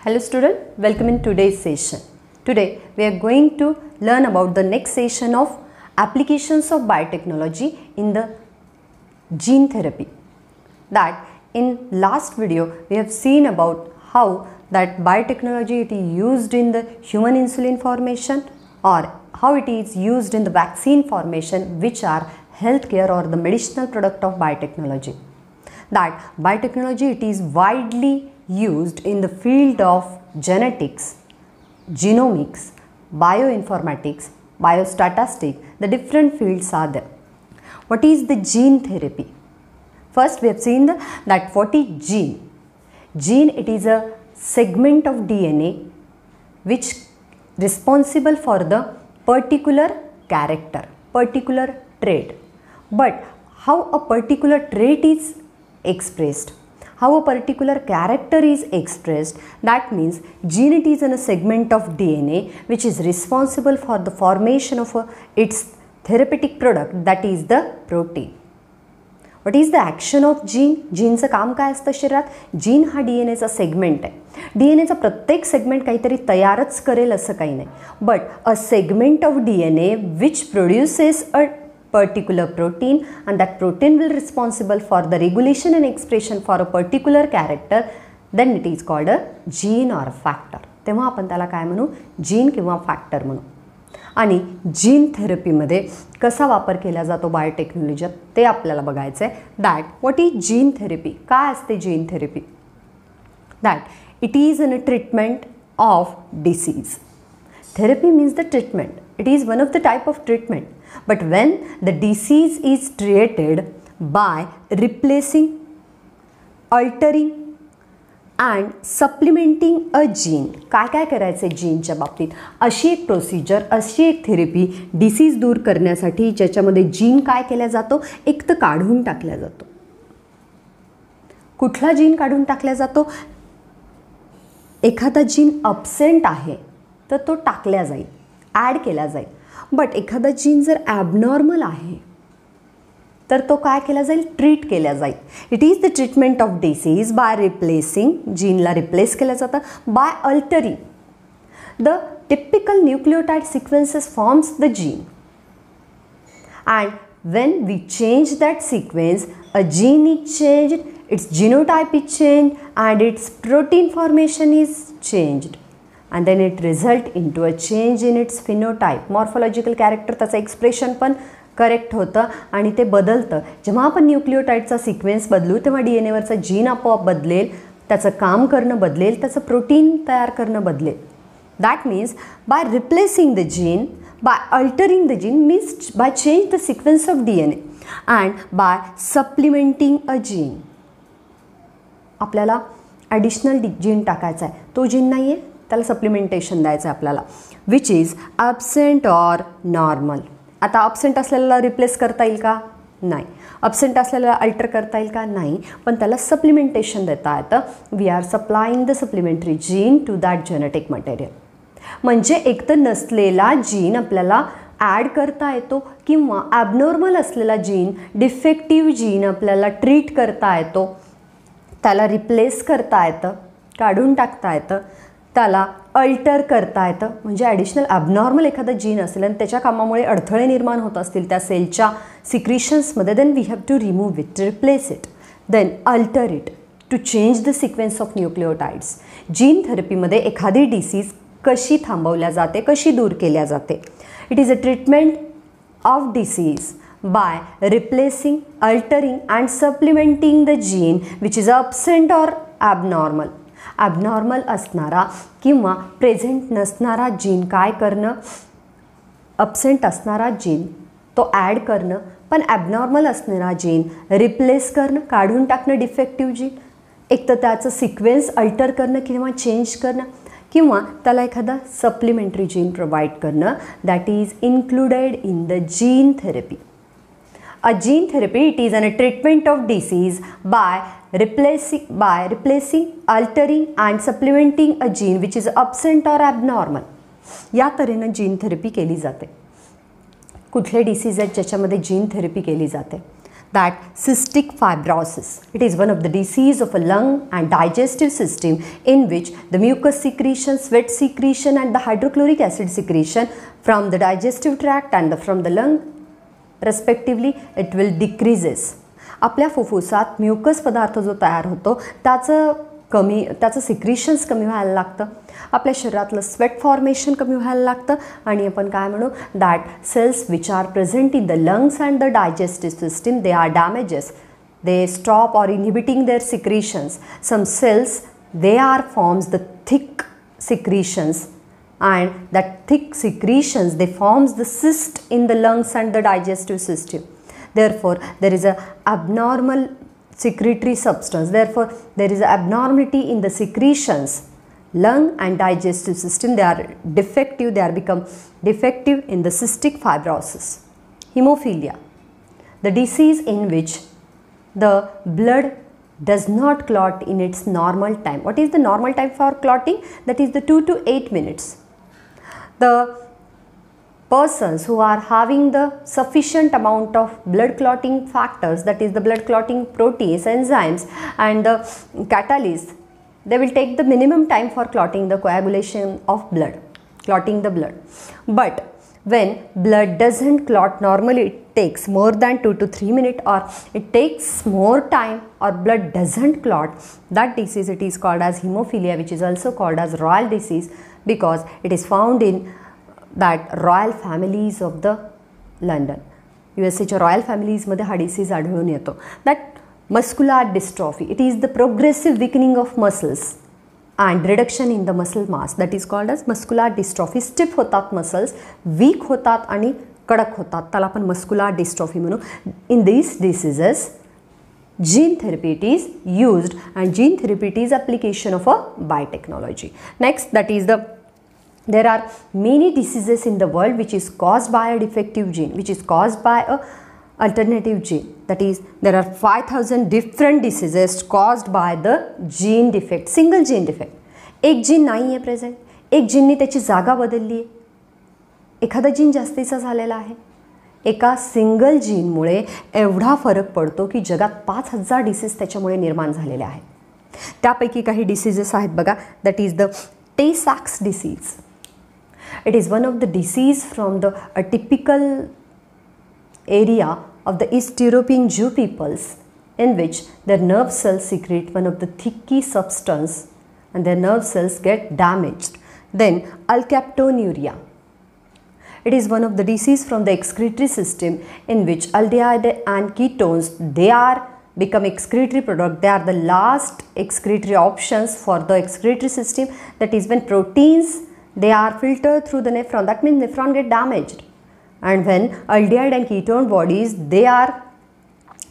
Hello student, welcome in today's session. Today we are going to learn about the next session of applications of biotechnology in the gene therapy. That in last video we have seen about how that biotechnology it is used in the human insulin formation or how it is used in the vaccine formation, which are healthcare or the medicinal product of biotechnology. That biotechnology it is widely used in the field of genetics, genomics, bioinformatics, biostatistics. The different fields are there. What is the gene therapy? First we have seen that what is gene? Gene it is a segment of DNA which responsible for the particular character, particular trait. But how a particular trait is expressed, how a particular character is expressed, that means gene it is in a segment of DNA which is responsible for the formation of its therapeutic product, that is the protein. What is the action of gene? जीनचं काम काय असतं शरीरात? Gene हा डीएनएचा segment आहे. डीएनएचा प्रत्येक segment काहीतरी तयारच करेल असं काही नाही. But a segment of DNA which produces a particular protein, and that protein will responsible for the regulation and expression for a particular character, then it is called a gene or a factor. तेव्हा आपण त्याला काय म्हणू? Gene किंवा factor म्हणू. आणि gene थेरपीमध्ये कसा वापर केला जातो बायोटेक्नॉलॉजीत ते आपल्याला बघायचं आहे. That what is gene therapy? काय असते gene therapy? That it is in a treatment of disease. Therapy means the treatment. It is one of the type of treatment. But when the disease is treated by replacing, altering and supplementing a gene. काय करायचं आहे जीनच्या बाबतीत? अशी एक procedure, अशी एक therapy disease दूर करण्यासाठी ज्याच्यामध्ये जीन काय केला जातो? एक तर काढून टाकला जातो. कुठला जीन काढून टाकला जातो? एखादा जीन अब्सेंट आहे तर तो टाकला जाईल, ॲड केला जाईल. बट एखादा जीन जर ॲबनॉर्मल आहे तर तो काय केला जाईल? ट्रीट केला जाईल. It is the treatment of disease by replacing, जीनला रिप्लेस केलं जातं. By altering the typical nucleotide sequences forms the gene, and when we change that sequence a gene is changed, its genotype is changed and its protein formation is changed, and then it result into a change in its phenotype. Morphological character त्याचं expression पण correct होतं आणि ते बदलतं. जेव्हा आपण न्यूक्लियोटाइडचा sequence बदलू तेव्हा डी एन एवरचा जीन आपोआप बदलेल, त्याचं काम करणं बदलेल, त्याचं प्रोटीन तयार करणं बदलेल. That means by replacing the gene, by altering the gene means by change the sequence of DNA, and by supplementing a gene. आपल्याला ॲडिशनल जीन टाकायचा आहे, तो जीन नाही आहे, त्याला सप्लिमेंटेशन द्यायचं आहे आपल्याला, which is absent or normal. आता ॲब्सेंट असलेल्याला रिप्लेस करता येईल का? नाही. ॲब्सेंट असलेल्याला अल्टर करता येईल का? नाही. पण त्याला सप्लिमेंटेशन देता येतं. We are supplying the supplementary gene to that genetic material. म्हणजे एकतर नसलेला जीन आपल्याला ॲड करता येतो किंवा ॲबनॉर्मल असलेला जीन, डिफेक्टिव्ह जीन आपल्याला ट्रीट करता येतो, त्याला रिप्लेस करता येतं, काढून टाकता येतं, त्याला अल्टर करता येतं. म्हणजे ॲडिशनल ॲबनॉर्मल एखादं जीन असेल आणि त्याच्या कामामुळे अडथळे निर्माण होत असतील त्या सेलच्या सिक्रिशन्समध्ये, then we have to remove it, replace it, then alter it to change the sequence of nucleotides. Gene थेरपीमध्ये एखादी डिसीज कशी थांबवल्या जाते, कशी दूर केल्या जाते? It is a treatment of disease by replacing, altering and supplementing the gene which is absent or abnormal. Abnormal असणारा किंवा प्रेझेंट नसणारा जीन काय करणं? absent असणारा जीन तो ॲड करणं, पण ॲबनॉर्मल असणारा जीन रिप्लेस करणं, काढून टाकणं डिफेक्टिव्ह जीन. एक तर त्याचं सिक्वेन्स अल्टर करणं किंवा चेंज करणं, किंवा त्याला एखादा सप्लिमेंटरी जीन प्रोव्हाइड करणं. That is included in the gene therapy. A gene therapy it is a treatment of disease by replacing, altering and supplementing a gene which is absent or abnormal. या तऱ्हेनं gene therapy केली जाते. कुठले disease आहेत ज्याच्यामध्ये gene therapy केली जाते? that cystic fibrosis. It is one of the disease of a lung and digestive system in which the mucus secretion, sweat secretion and the hydrochloric acid secretion from the digestive tract and from the lung respectively it will decreases. आपल्या फुफ्फुसात mucus पदार्थ जो तयार होतो त्याचं secretions कमी व्हायला लागतं, आपल्या शरीरातलं स्वेट फॉर्मेशन कमी व्हायला लागतं आणि आपण काय म्हणू that cells which are present in the lungs and the digestive system they are damages, they stop or inhibiting their secretions. Some cells they are forms the thick secretions and that thick secretions they forms the cyst in the lungs and the digestive system. Therefore there is a abnormal secretory substance, therefore there is a abnormality in the secretions. Lung and digestive system they are defective, they are become defective in the cystic fibrosis. Hemophilia, the disease in which the blood does not clot in its normal time. What is the normal time for clotting? That is the 2 to 8 minutes. The persons who are having the sufficient amount of blood clotting factors, that is the blood clotting proteins, enzymes and the catalysts, they will take the minimum time for clotting the coagulation of blood, clotting the blood. But when blood doesn't clot normally, it takes more than 2 to 3 minutes or it takes more time or blood doesn't clot, that disease it is called as hemophilia, which is also called as royal disease because it is found in that royal families of the London. USAच्या royal फॅमिलीजमध्ये हा disease आढळून येतो. That muscular dystrophy, it is the progressive weakening of muscles and reduction in the muscle mass, that is called as muscular dystrophy. Stiff होतात muscles, weak होतात आणि कडक होतात, त्याला आपण मस्क्युलर डिस्ट्रॉफी म्हणू. In this diseases gene therapy it is used and gene therapy it is application of a biotechnology. Next, that is there are many diseases in the world which is caused by a defective gene, which is caused by a alternative gene. That is there are 5000 different diseases caused by the gene defect, single gene defect. एक gene नाही आहे present, एक जीनने त्याची जागा बदलली आहे, एखादा gene जास्तीचा झालेला आहे. एका सिंगल जीनमुळे एवढा फरक पडतो की जगात 5000 डिसीज त्याच्यामुळे निर्माण झालेले आहेत. त्यापैकी काही डिसीजेस आहेत बघा. That is the Tay Sachs disease. It is one of the disease from the typical area of the East European Jew peoples in which their nerve cells secrete one of the thicky substance and their nerve cells get damaged. Then alkaptonuria. It is one of the disease from the excretory system in which aldehyde and ketones they are become excretory product. They are the last excretory options for the excretory system. That is when proteins they are filtered through the nephron. That means nephron get damaged. And when aldehyde and ketone bodies they are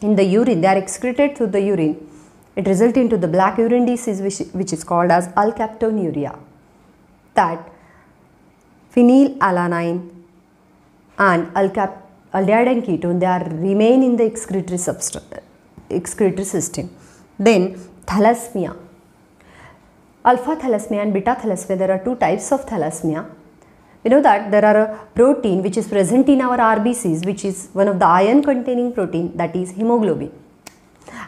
in the urine, they are excreted through the urine, it results into the black urine disease which is called as alkaptonuria. That phenylalanine and aldehyde and ketone they are remain in the excretory system. Then thalassemia, alpha thalassemia and beta thalassemia. There are two types of thalassemia. We know that there are a protein which is present in our RBCs which is one of the iron containing protein, that is hemoglobin.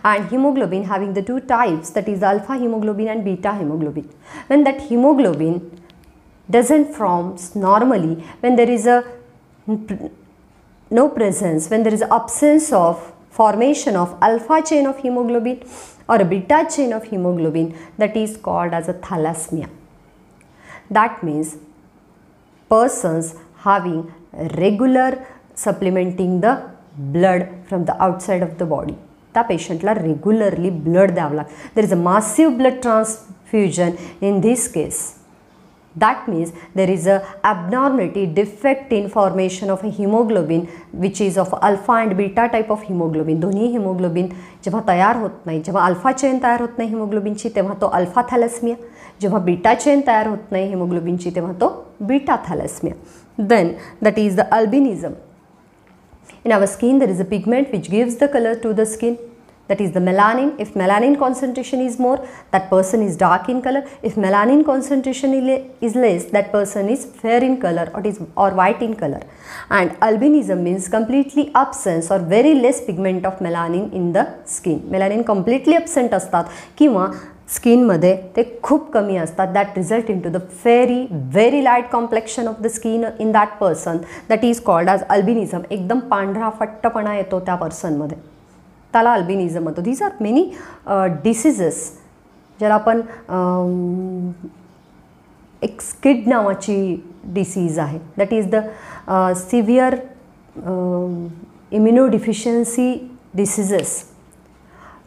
And hemoglobin having the two types, that is alpha hemoglobin and beta hemoglobin. When that hemoglobin doesn't forms normally, when there is a no presence, when there is absence of formation of alpha chain of hemoglobin or a beta chain of hemoglobin, that is called as a thalassemia. That means persons having regular supplementing the blood from the outside of the body, त्या पेशंटला regularly blood द्यावं लागतं. There is a massive blood transfusion in this case. That means there is a abnormality, defect in formation of a hemoglobin which is of alpha and beta type of hemoglobin. दोन्ही hemoglobin जेव्हा तयार होत नाही, जेव्हा alpha chain तयार होत नाही hemoglobinची तेव्हा तो अल्फा थॅलेसेमिया, जेव्हा बीटा चेन तयार होत नाही hemoglobinची तेव्हा तो beta thalassaemia. Then that is the albinism. In our skin there is a pigment which gives the color to the skin. that is the melanin. If melanin concentration is more, that person is dark in color. If melanin concentration is less, that person is fair in color or white in color. And albinism means completely absence or very less pigment of melanin in the skin. Melanin completely absent असतात किंवा skin मध्ये ते खूप कमी असतात. That result in to the very light complexion of the skin in that person, that is called as albinism. एकदम पांढरा फट्टपणा येतो त्या पर्सनमध्ये, त्याला अल्बिनिझम होतो. दीज आर मेनी डिसीजेस ज्याला आपण एक स्किड नावाची डिसीज आहे, that is the severe immunodeficiency diseases.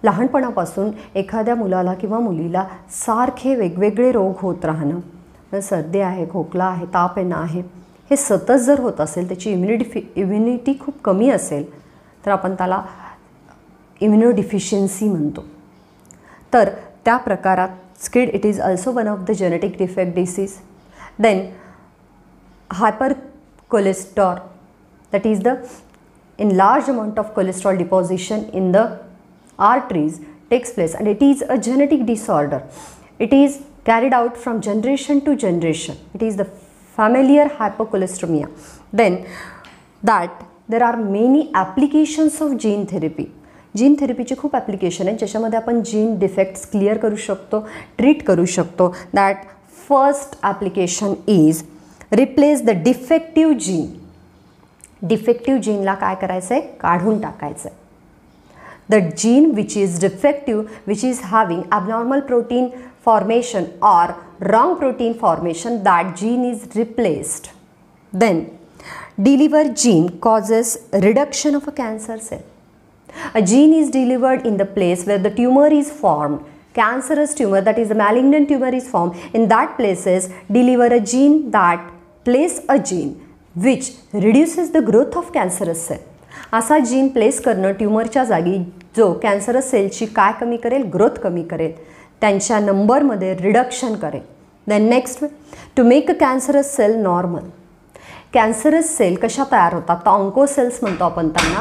लहानपणापासून एखाद्या मुलाला किंवा मुलीला सारखे वेगवेगळे रोग होत राहणं, सर्दी आहे, खोकला आहे, ताप येणं आहे, हे सतत जर होत असेल, त्याची इम्युनिटी खूप कमी असेल, तर आपण त्याला इम्युनोडिफिशियन्सी म्हणतो. तर त्या प्रकारात SCID it is also one of the genetic defect disease. Then hyper cholesterol, that is the in large amount of cholesterol deposition in the arteries takes place, and it is a genetic disorder. It is carried out from generation to generation. It is the familial hypercholesteremia. Then that there are many applications of gene therapy. Gene थेरपीचे खूप application आहेत ज्याच्यामध्ये आपण gene defects clear करू शकतो, treat करू शकतो. That first application is replace the defective gene. Defective जीनला काय करायचं आहे, काढून टाकायचं आहे. The gene which is defective, which is having abnormal protein formation or wrong protein formation, that gene is replaced. Then deliver gene causes reduction of a cancer cell. A gene is delivered in the place where the tumor is formed. Cancerous tumor, that is the malignant tumor, is formed. In that places, deliver a gene that place a gene which reduces the growth of cancerous cell. असा gene place करणं ट्यूमरच्या जागी जो cancerous सेलची काय कमी करेल, growth कमी करेल, त्यांच्या नंबरमध्ये रिडक्शन करेल. Then next, to make a cancerous cell normal. Cancerous cell कशा तयार होतात, तर ऑन्कोसेल्स म्हणतो आपण त्यांना.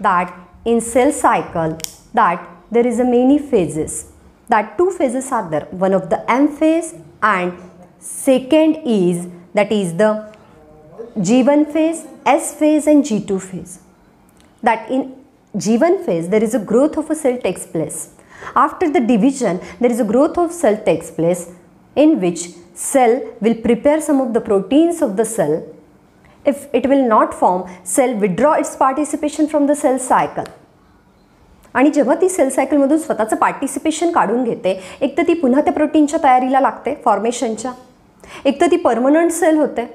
That in cell cycle that there is a many phases. That two phases are there, one of the M phase and second is that is the G1 phase, S phase and G2 phase. That in G1 phase there is a growth of a cell takes place. After the division there is a growth of cell takes place in which cell will prepare some of the proteins of the cell. If it will not form, cell withdraw its participation from the cell cycle. आणि जेव्हा ती cell सायकलमधून स्वतःचं participation काढून घेते, एक तर ती पुन्हा त्या प्रोटीनच्या तयारीला लागते फॉर्मेशनच्या, एक तर ती परमनंट सेल होते.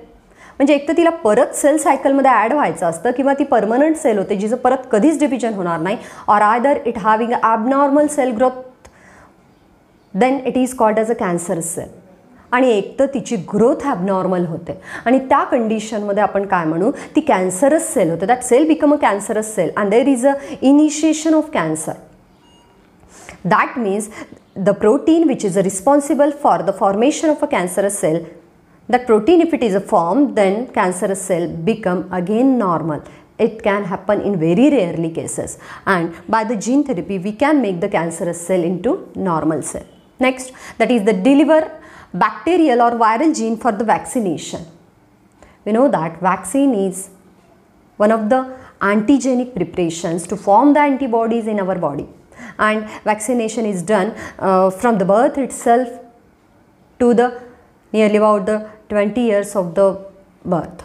म्हणजे एक तर तिला परत सेल सायकलमध्ये ॲड व्हायचं असतं किंवा ती परमनंट सेल होते जिचं परत कधीच डिव्हिजन होणार नाही. Or either it having abnormal cell growth, then it is called as a cancerous cell. आणि एक तर तिची ग्रोथ ॲबनॉर्मल होते आणि त्या कंडिशनमध्ये आपण काय म्हणू, ती कॅन्सरस सेल होते. That cell become a cancerous cell and there is a initiation of cancer. That means the protein which is responsible for the formation of a cancerous cell, that protein if it is formed, then cancerous cell become again normal. It can happen in very rarely cases, and by the gene therapy we can make the cancerous cell into normal cell. Next, that is the deliver bacterial or viral gene for the vaccination. We know that vaccine is one of the antigenic preparations to form the antibodies in our body, and vaccination is done from the birth itself to the nearly about the 20 years of the birth.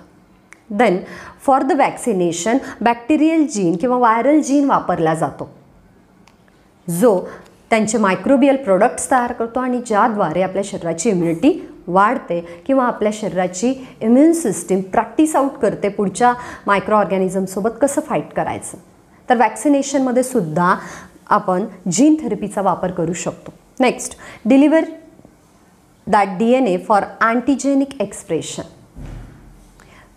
Then for the vaccination bacterial gene किंवा viral gene वापरला जातो, जो त्यांचे microbial products तयार करतो आणि ज्याद्वारे आपल्या शरीराची इम्युनिटी वाढते किंवा आपल्या शरीराची इम्युन सिस्टीम प्रॅक्टिस आउट करते पुढच्या मायक्रो ऑर्गॅनिझमसोबत कसं फाईट करायचं. तर वॅक्सिनेशनमध्ये सुद्धा आपण जीन थेरपीचा वापर करू शकतो. Next, deliver that DNA for antigenic expression.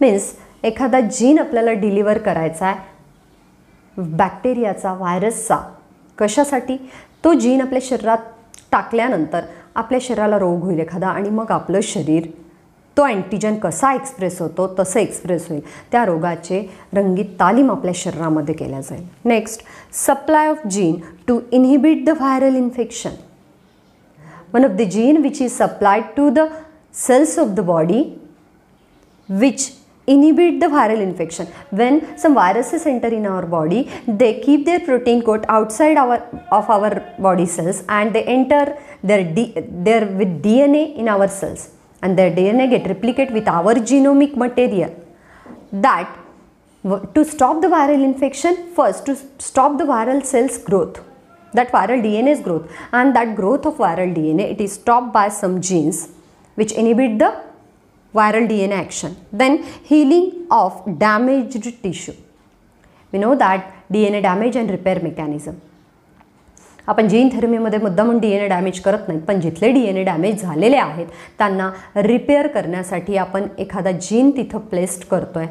Means एखादा जीन आपल्याला डिलिव्हर करायचा आहे बॅक्टेरियाचा, व्हायरसचा. कशासाठी, तो जीन आपल्या शरीरात टाकल्यानंतर आपल्या शरीराला रोग होईल एखादा आणि मग आपलं शरीर तो अँटीजन कसा एक्सप्रेस होतो तसं एक्सप्रेस होईल. त्या रोगाचे रंगीत तालीम आपल्या शरीरामध्ये केल्या जाईल. Next, supply of gene to inhibit the viral infection. One of the gene which is supplied to the cells of the body which inhibit the viral infection. When some viruses enter in our body, they keep their protein coat outside of our body cells and they enter their with DNA in our cells, and their DNA get replicate with our genomic material. That to stop the viral infection, first to stop the viral cells growth, that viral DNA's growth, and that growth of viral DNA, it is stopped by some genes which inhibit the viral DNA action. Then healing of damaged tissue. We know that DNA damage and repair mechanism. आपण gene थेरपीमध्ये मुद्दामून DNA damage करत नाहीत, पण जिथले DNA damage झालेले आहेत त्यांना repair करण्यासाठी आपण एखादा जीन तिथं प्लेस्ड करतोय,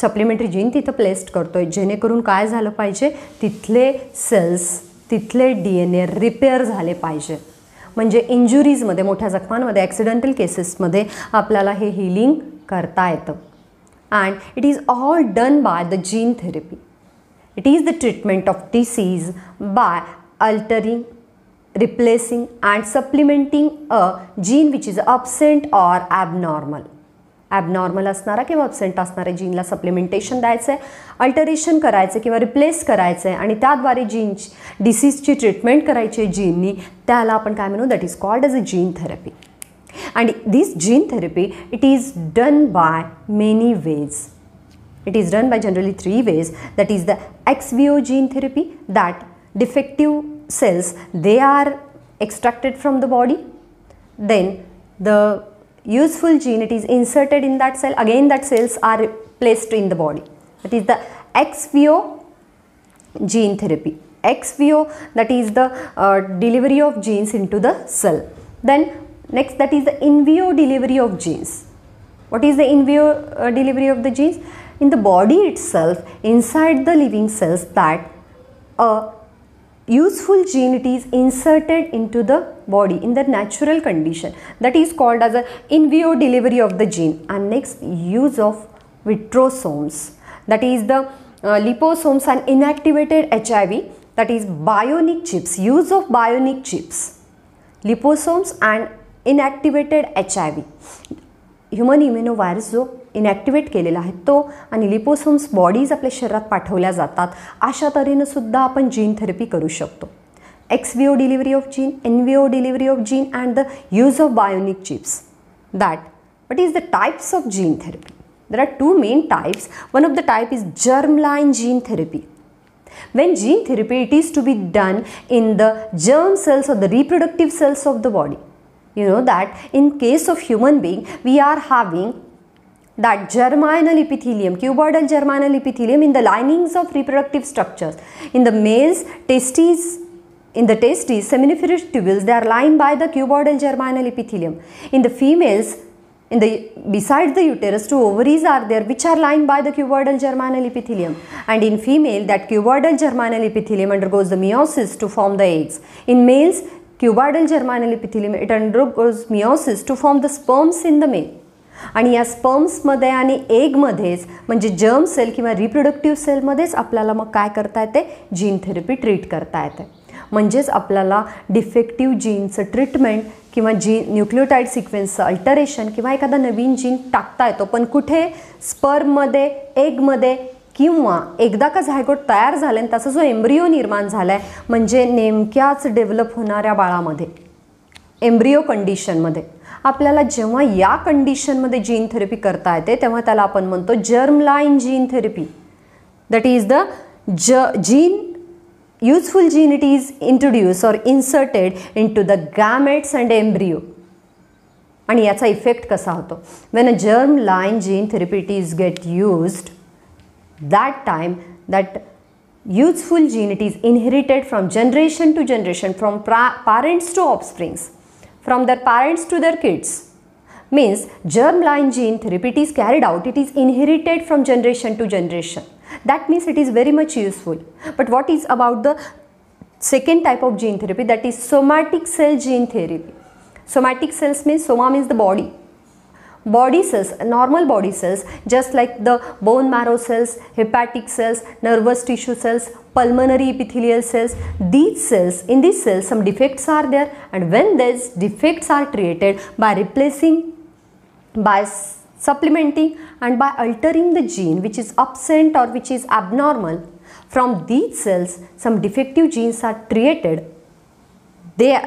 सप्लिमेंटरी जीन तिथं प्लेस्ड करतोय, जेणेकरून काय झालं पाहिजे, तिथले सेल्स, तिथले DNA रिपेअर झाले पाहिजे. म्हणजे इंजुरीजमध्ये, मोठ्या जखमांमध्ये, ॲक्सिडेंटल केसेसमध्ये आपल्याला हे हिलिंग करता येतं. And it is all done by the gene therapy. It is the treatment of disease by altering, replacing and supplementing a gene which is absent or abnormal. Abnormal असणारा किंवा अब्सेंट असणाऱ्या जीनला supplementation द्यायचं आहे, alteration करायचं किंवा replace करायचं आहे आणि त्याद्वारे डिसीजची ट्रीटमेंट करायची आहे जीननी, त्याला आपण काय म्हणू, that is called as a gene therapy. And this gene therapy it is done by many ways. It is done by generally 3 ways. That is the ex vivo gene therapy, that defective cells, they are extracted from the body. Then the useful gene, it is inserted in that cell. Again that cells are placed in the body. That is the ex vivo gene therapy. Ex vivo, that is the delivery of genes into the cell. Then next, that is the in vivo delivery of genes. What is the in vivo delivery of the genes? In the body itself, inside the living cells, that a useful gene, it is inserted into the body in the natural condition. That is called as a in vivo delivery of the gene. And next, use of vitrosomes, that is the liposomes and inactivated HIV, that is bionic chips. Use of bionic chips, liposomes and inactivated HIV. Human immunovirus जो inactivate केलेला आहे तो आणि liposomes bodies आपल्या शरीरात पाठवल्या जातात. अशा तऱ्हेनं सुद्धा आपण जीन थेरपी करू शकतो. Ex vivo delivery of gene, in vivo delivery of gene and the use of bionic chips. That what is the types of gene therapy? There are 2 main types. One of the type is germline gene therapy. When gene therapy, it is to be done in the germ cells or the reproductive cells of the body. You know that in case of human being, we are having that germinal epithelium, cuboidal germinal epithelium in the linings of reproductive structures. In the males, testes, seminiferous tubules, they are lined by the cuboidal germinal epithelium. In the females, besides the uterus, 2 ovaries are there which are lined by the cuboidal germinal epithelium. And in female, that cuboidal germinal epithelium undergoes the meiosis to form the eggs. In males, cuboidal germinal epithelium, it undergoes meiosis to form the sperms in the male. आणि या स्पर्म्समध्ये आणि एगमध्येच म्हणजे germ cell किंवा reproductive सेलमध्येच आपल्याला मग काय करता येते, gene therapy treat करता येते. म्हणजेच आपल्याला डिफेक्टिव्ह जीनचं ट्रीटमेंट किंवा न्यूक्लियोटाईड सिक्वेन्सचं अल्टरेशन किंवा एखादा नवीन जीन टाकता येतो. पण कुठे, स्पर्ममध्ये, एगमध्ये, किंवा एकदा का झायगोट तयार झाले आणि त्याचा जो एम्ब्रिओ निर्माण झाला आहे म्हणजे नेमक्याच डेव्हलप होणाऱ्या बाळामध्ये, एम्ब्रिओ कंडिशनमध्ये, आपल्याला जेव्हा या कंडिशनमध्ये जीन थेरपी करता येते तेव्हा त्याला आपण म्हणतो germline gene therapy. That is the gene, useful gene, it is introduced or inserted into the gametes and embryo. आणि याचा इफेक्ट कसा होतो? when a germline gene therapy is get used, that time that useful gene, it is inherited from generation to generation, from parents to offsprings, from their parents to their kids. Means germline gene therapy, it is carried out, it is inherited from generation to generation. That means it is very much useful. But what is about the second type of gene therapy, that is somatic cell gene therapy. Somatic cells means, soma means the body. body cells, normal body cells, just like the bone marrow cells, hepatic cells, nervous tissue cells, pulmonary epithelial cells. These cells, in these cells some defects are there, and when these defects are treated by replacing, by supplementing and by altering the gene which is absent or which is abnormal, from these cells some defective genes are created. They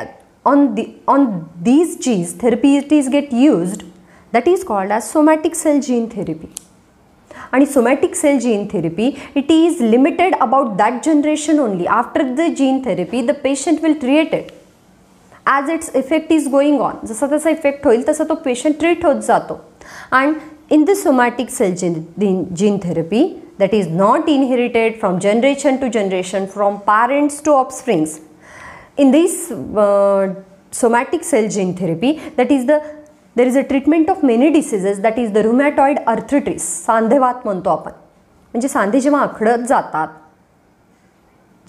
on these genes therapies get used, that is called as somatic cell gene therapy. And somatic cell gene therapy, it is limited about that generation only. After the gene therapy the patient will treat it as its effect is going on. जसा तसा effect होईल तसा तो patient treat होत जातो. And in the somatic cell gene therapy, that is not inherited from generation to generation, from parents to offsprings. In this somatic cell gene therapy, that is there is a treatment of many diseases, that is the rheumatoid arthritis, सांधेवात म्हणतो आपण. म्हणजे सांधे जेव्हा आखडत जातात,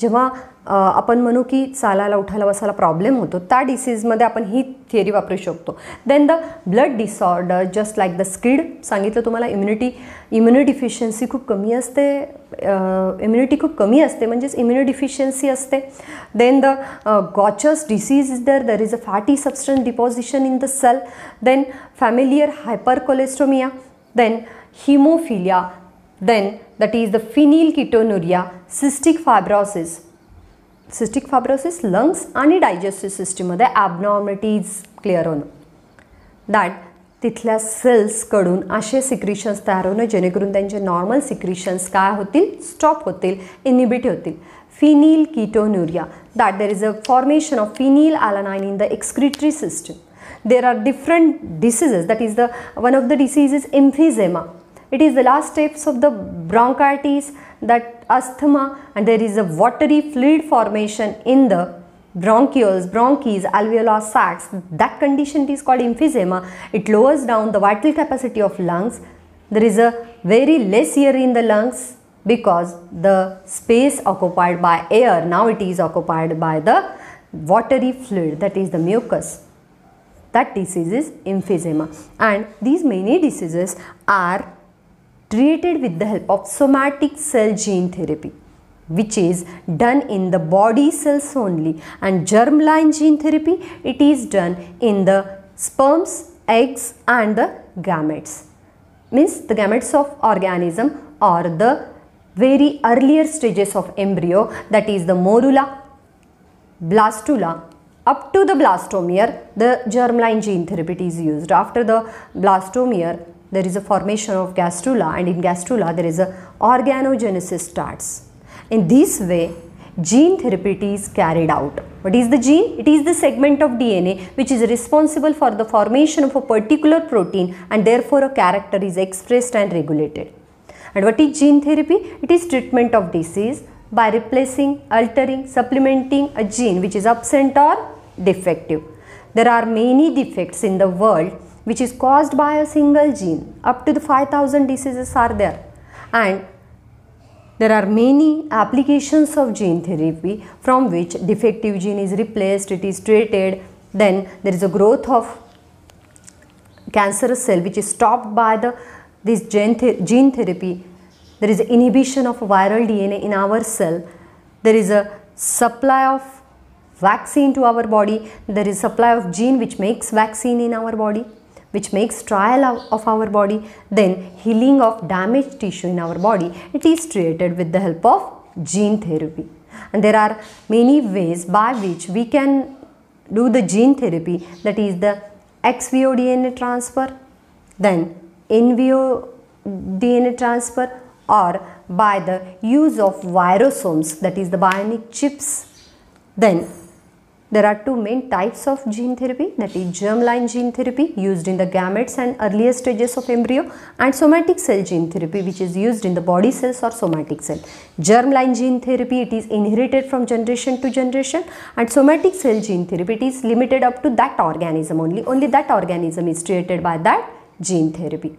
जेव्हा आपण म्हणू की चालायला उठायला बसायला प्रॉब्लेम होतो, त्या डिसीजमध्ये आपण ही थिअरी वापरू शकतो. Then the blood disorder, just like the SCID, सांगितलं तुम्हाला इम्युनो डिफिशियन्सी खूप कमी असते, इम्युनिटी खूप कमी असते म्हणजेच इम्युनो डिफिशियन्सी असते. Then the Gaucher's disease is there is a fatty substance deposition in the cell. Then familiar hypercholesterolemia, then haemophilia, then that is the phenylketonuria, cystic fibrosis lungs आणि digestive system मध्ये abnormalities clear होणं, that तिथल्या sales कडून असे secretions तयार होणं जेणेकरून त्यांचे नॉर्मल सिक्रिशन्स काय होतील, स्टॉप होतील, इनिबिट होतील. phenylketonuria, that there is a formation of phenylalanine in the excretory system. There are different diseases, that is the one of the diseases is emphysema. It is the last steps of the bronchitis, that asthma, and there is a watery fluid formation in the bronchioles, bronchis, alveolar sacs. That condition is called emphysema. It lowers down the vital capacity of lungs. There is a very less air in the lungs because the space occupied by air, now it is occupied by the watery fluid, that is the mucus. That disease is emphysema. And these many diseases are treated with the help of somatic cell gene therapy, which is done in the body cells only. And germline gene therapy, it is done in the sperms, eggs and the gametes, means the gametes of organism or the very earlier stages of embryo, that is the morula, blastula, up to the blastomere. The germline gene therapy is used. After the blastomere there is a formation of gastrula, and in gastrula there is a organogenesis starts. In this way gene therapy is carried out. What is the gene? It is the segment of DNA which is responsible for the formation of a particular protein, and therefore a character is expressed and regulated. And what is gene therapy? It is treatment of disease by replacing, altering, supplementing a gene which is absent or defective. There are many defects in the world which is caused by a single gene. Up to the 5,000 diseases are there, and there are many applications of gene therapy from which defective gene is replaced, it is treated. Then there is a growth of cancerous cell which is stopped by this gene therapy. There is inhibition of viral DNA in our cell. There is a supply of vaccine to our body. There is supply of gene which makes vaccine in our body, which makes trial of our body. Then healing of damaged tissue in our body, it is treated with the help of gene therapy. And there are many ways by which we can do the gene therapy, that is the ex vivo DNA transfer, then in vivo DNA transfer, or by the use of virosomes, that is the bionic chips. Then there are two main types of gene therapy, that is germline gene therapy used in the gametes and earlier stages of embryo, and somatic cell gene therapy which is used in the body cells or somatic cell. Germline gene therapy, it is inherited from generation to generation, and somatic cell gene therapy, it is limited up to that organism only. Only that organism is treated by that gene therapy.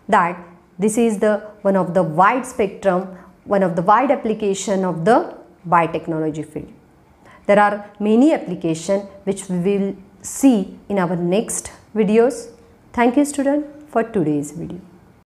That this is the one of the wide spectrum, one of the wide application of the biotechnology field. There are many applications which we will see in our next videos. Thank you, student, for today's video.